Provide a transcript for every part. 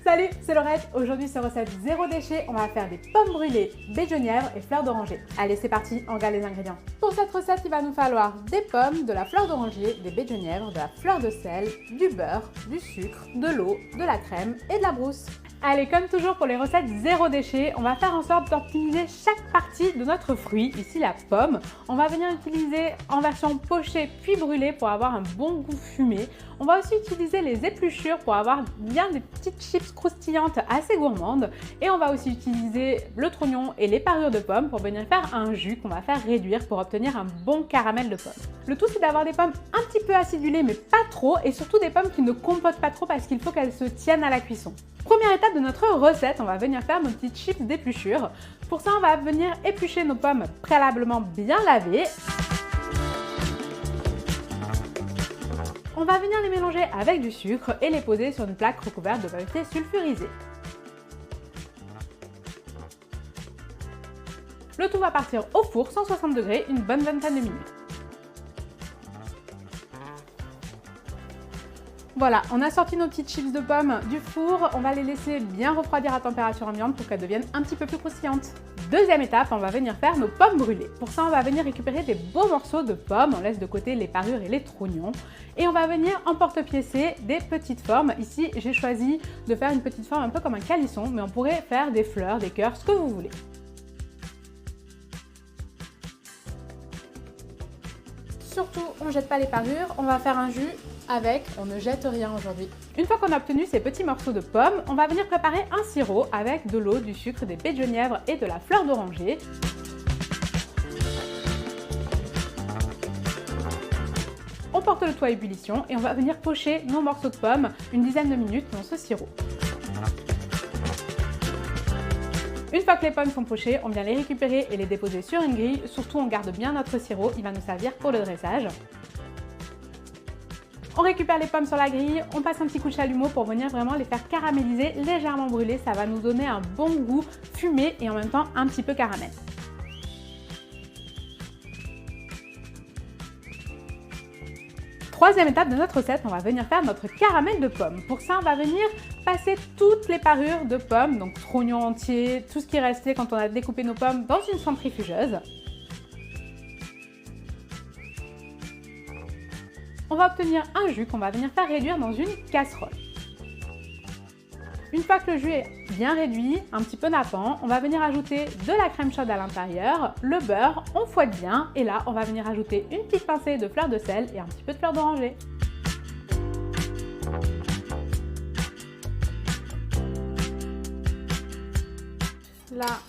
Salut, c'est Laurette. Aujourd'hui, c'est recette zéro déchet. On va faire des pommes brûlées, baies de genièvre et fleurs d'oranger. Allez, c'est parti, on regarde les ingrédients. Pour cette recette, il va nous falloir des pommes, de la fleur d'oranger, des baies de genièvre, de la fleur de sel, du beurre, du sucre, de l'eau, de la crème et de la brousse. Allez, comme toujours pour les recettes zéro déchet, on va faire en sorte d'optimiser chaque partie de notre fruit, ici la pomme. On va venir utiliser en version pochée puis brûlée pour avoir un bon goût fumé. On va aussi utiliser les épluchures pour avoir bien des petites chips croustillantes assez gourmandes. Et on va aussi utiliser le trognon et les parures de pommes pour venir faire un jus qu'on va faire réduire pour obtenir un bon caramel de pommes. Le tout, c'est d'avoir des pommes un petit peu acidulées mais pas trop, et surtout des pommes qui ne compotent pas trop parce qu'il faut qu'elles se tiennent à la cuisson. Première étape de notre recette, on va venir faire nos petites chips d'épluchure. Pour ça, on va venir éplucher nos pommes préalablement bien lavées. On va venir les mélanger avec du sucre et les poser sur une plaque recouverte de papier sulfurisé. Le tout va partir au four 160 degrés une bonne vingtaine de minutes. Voilà, on a sorti nos petites chips de pommes du four. On va les laisser bien refroidir à température ambiante pour qu'elles deviennent un petit peu plus croustillantes. Deuxième étape, on va venir faire nos pommes brûlées. Pour ça, on va venir récupérer des beaux morceaux de pommes. On laisse de côté les parures et les trognons. Et on va venir emporte-piécer des petites formes. Ici, j'ai choisi de faire une petite forme un peu comme un calisson, mais on pourrait faire des fleurs, des cœurs, ce que vous voulez. Surtout, on ne jette pas les parures, on va faire un jus avec, on ne jette rien aujourd'hui. Une fois qu'on a obtenu ces petits morceaux de pommes, on va venir préparer un sirop avec de l'eau, du sucre, des baies de genièvre et de la fleur d'oranger. On porte le tout à ébullition et on va venir pocher nos morceaux de pommes une dizaine de minutes dans ce sirop. Une fois que les pommes sont pochées, on vient les récupérer et les déposer sur une grille. Surtout, on garde bien notre sirop, il va nous servir pour le dressage. On récupère les pommes sur la grille, on passe un petit coup de chalumeau pour venir vraiment les faire caraméliser, légèrement brûler. Ça va nous donner un bon goût fumé et en même temps un petit peu caramel. Troisième étape de notre recette, on va venir faire notre caramel de pommes. Pour ça, on va venir passer toutes les parures de pommes, donc trognons entiers, tout ce qui restait quand on a découpé nos pommes, dans une centrifugeuse. On va obtenir un jus qu'on va venir faire réduire dans une casserole. Une fois que le jus est bien réduit, un petit peu nappant, on va venir ajouter de la crème chaude à l'intérieur, le beurre, on fouette bien et là on va venir ajouter une petite pincée de fleur de sel et un petit peu de fleur d'oranger. Là,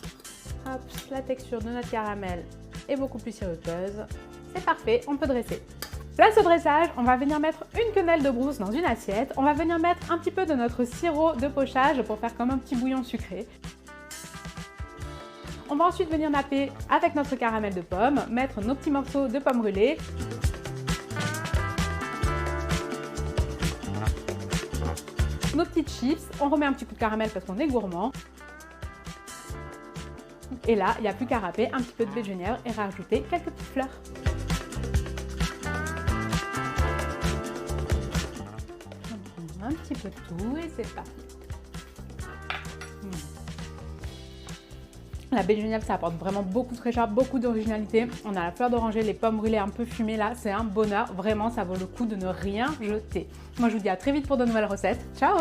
hop, la texture de notre caramel est beaucoup plus sirupeuse. C'est parfait, on peut dresser. Place au dressage, on va venir mettre une quenelle de brousse dans une assiette. On va venir mettre un petit peu de notre sirop de pochage pour faire comme un petit bouillon sucré. On va ensuite venir napper avec notre caramel de pommes, mettre nos petits morceaux de pommes brûlées. Nos petites chips, on remet un petit coup de caramel parce qu'on est gourmand. Et là, il n'y a plus qu'à râper un petit peu de baies de genièvre et rajouter quelques petites fleurs. Un petit peu de tout et c'est parti. La baie de genièvre, ça apporte vraiment beaucoup de fraîcheur, beaucoup d'originalité. On a la fleur d'oranger, les pommes brûlées un peu fumées là, c'est un bonheur. Vraiment, ça vaut le coup de ne rien jeter. Moi, je vous dis à très vite pour de nouvelles recettes. Ciao!